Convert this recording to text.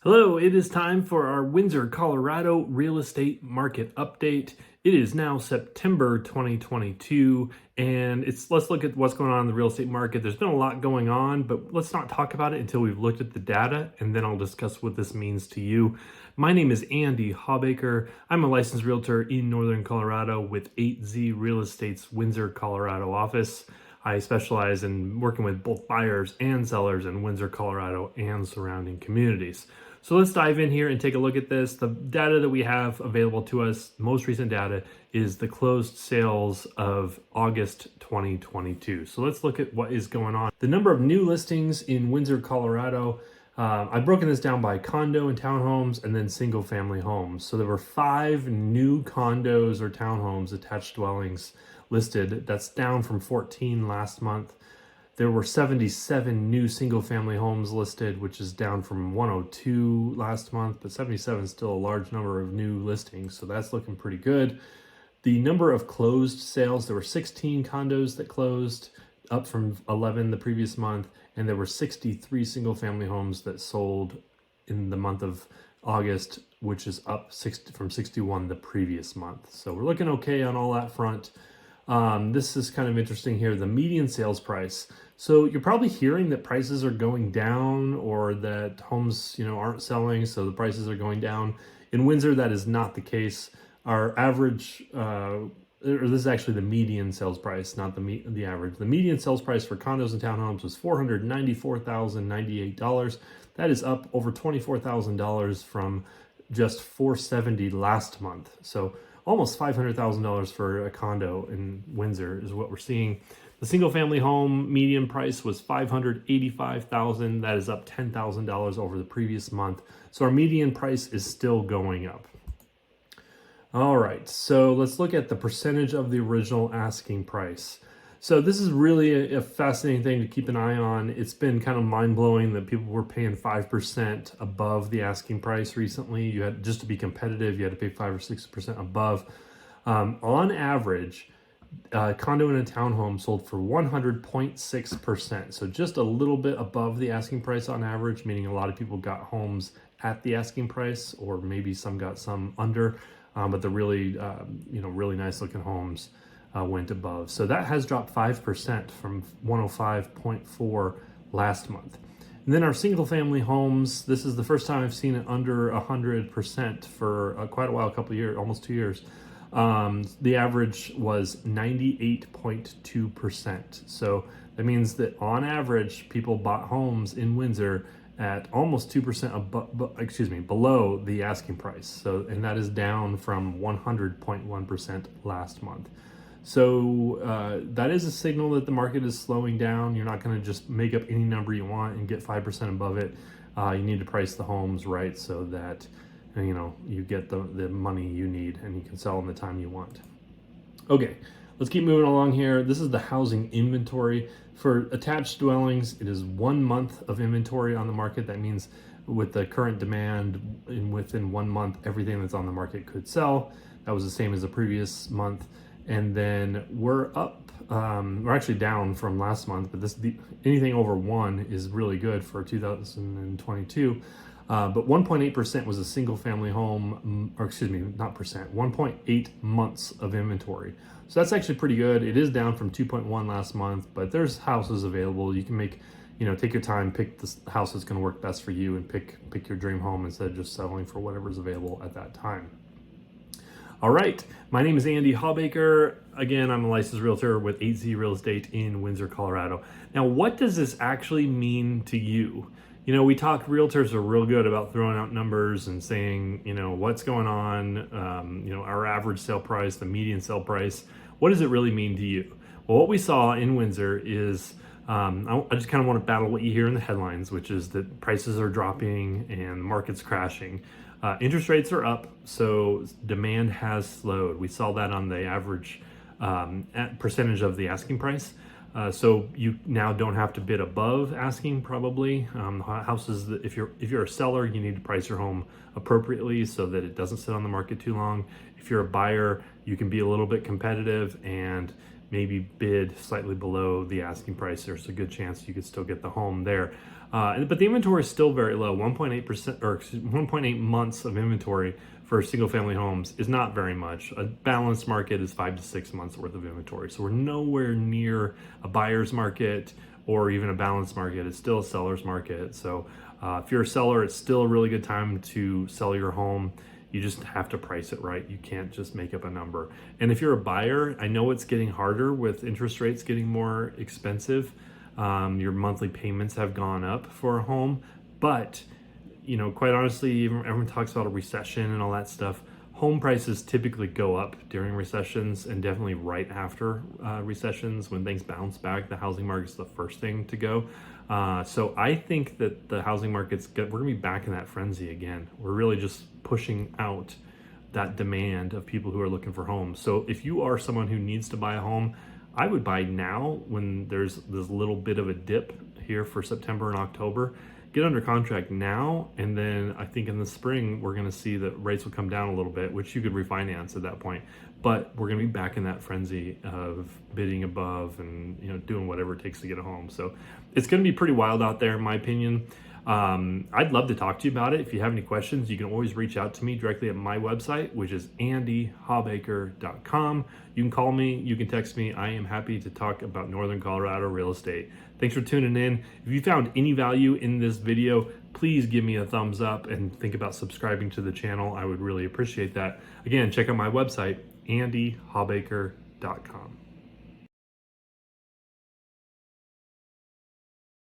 Hello, it is time for our Windsor, Colorado real estate market update. It is now September 2022, and let's look at what's going on in the real estate market. There's been a lot going on, but let's not talk about it until we've looked at the data, and then I'll discuss what this means to you. My name is Andy Hawbaker. I'm a licensed realtor in Northern Colorado with 8Z Real Estate's Windsor, Colorado office. I specialize in working with both buyers and sellers in Windsor, Colorado and surrounding communities. So let's dive in here and take a look at this. The data that we have available to us, most recent data, is the closed sales of August 2022. So let's look at what is going on. The number of new listings in Windsor, Colorado, I've broken this down by condo and townhomes and then single family homes. So there were 5 new condos or townhomes, attached dwellings listed. That's down from 14 last month. There were 77 new single family homes listed, which is down from 102 last month, but 77 is still a large number of new listings. So that's looking pretty good. The number of closed sales, there were 16 condos that closed, up from 11 the previous month, and there were 63 single family homes that sold in the month of August, which is up from 61 the previous month. So we're looking okay on all that front. This is kind of interesting here, the median sales price. So you're probably hearing that prices are going down or that homes, aren't selling, so the prices are going down. In Windsor, that is not the case. Our average, or this is actually the median sales price, not the average. The median sales price for condos and townhomes was $494,098. That is up over $24,000 from just $470 last month. So almost $500,000 for a condo in Windsor is what we're seeing. The single family home median price was $585,000. That is up $10,000 over the previous month. So our median price is still going up. All right, so let's look at the percentage of the original asking price. So this is really a fascinating thing to keep an eye on. It's been kind of mind-blowing that people were paying 5% above the asking price recently. You had, just to be competitive, you had to pay 5 or 6% above. On average, a condo and a townhome sold for 100.6%. So just a little bit above the asking price on average, meaning a lot of people got homes at the asking price, or maybe some got some under, but the really, really nice looking homes went above. So that has dropped 5% from 105.4 last month. And then our single family homes, this is the first time I've seen it under 100% for quite a while, a couple of years, almost 2 years. The average was 98.2%. So that means that on average, people bought homes in Windsor at almost 2% below the asking price. So, and that is down from 100.1% last month. So that is a signal that the market is slowing down. You're not going to just make up any number you want and get 5% above it. You need to price the homes right so that you get the money you need and you can sell in the time you want. Okay, let's keep moving along here. This is the housing inventory. For attached dwellings, it is 1 month of inventory on the market. That means with the current demand, within 1 month, everything that's on the market could sell. That was the same as the previous month. And then we're up, we're actually down from last month, but anything over 1 is really good for 2022. But 1.8% was a single family home, or excuse me, not percent, 1.8 months of inventory. So that's actually pretty good. It is down from 2.1 last month, but there's houses available. You can take your time, pick the house that's going to work best for you, and pick your dream home instead of just settling for whatever's available at that time. All right, my name is Andy Hawbaker. Again, I'm a licensed realtor with 8Z Real Estate in Windsor, Colorado. Now, what does this actually mean to you? Realtors are real good about throwing out numbers and saying, what's going on, our average sale price, the median sale price. What does it really mean to you? Well, what we saw in Windsor is, I just kind of want to battle what you hear in the headlines, which is that prices are dropping and the market's crashing. Interest rates are up, so demand has slowed. We saw that on the average percentage of the asking price. So you now don't have to bid above asking, probably. Houses, if you're a seller, you need to price your home appropriately so that it doesn't sit on the market too long. If you're a buyer, you can be a little bit competitive and maybe bid slightly below the asking price. There's a good chance you could still get the home there. But the inventory is still very low. 1.8% or 1.8 months of inventory for single family homes is not very much. A balanced market is 5 to 6 months worth of inventory. So we're nowhere near a buyer's market or even a balanced market. It's still a seller's market. So if you're a seller, it's still a really good time to sell your home. You just have to price it right. You can't just make up a number. And if you're a buyer, I know it's getting harder with interest rates getting more expensive. Your monthly payments have gone up for a home, but quite honestly, everyone talks about a recession and all that stuff. Home prices typically go up during recessions, and definitely right after recessions. When things bounce back, the housing market's the first thing to go. So I think that the housing market's good. We're gonna be back in that frenzy again. We're really just pushing out that demand of people who are looking for homes. So if you are someone who needs to buy a home, I would buy now when there's this little bit of a dip here for September and October. Get under contract now, and then I think in the spring we're going to see that rates will come down a little bit, which you could refinance at that point. But we're going to be back in that frenzy of bidding above and doing whatever it takes to get a home. So it's going to be pretty wild out there, in my opinion. I'd love to talk to you about it. If you have any questions, you can always reach out to me directly at my website, which is andyhawbaker.com. You can call me, you can text me. I am happy to talk about Northern Colorado real estate. Thanks for tuning in. If you found any value in this video, please give me a thumbs up and think about subscribing to the channel. I would really appreciate that. Again, check out my website, andyhawbaker.com.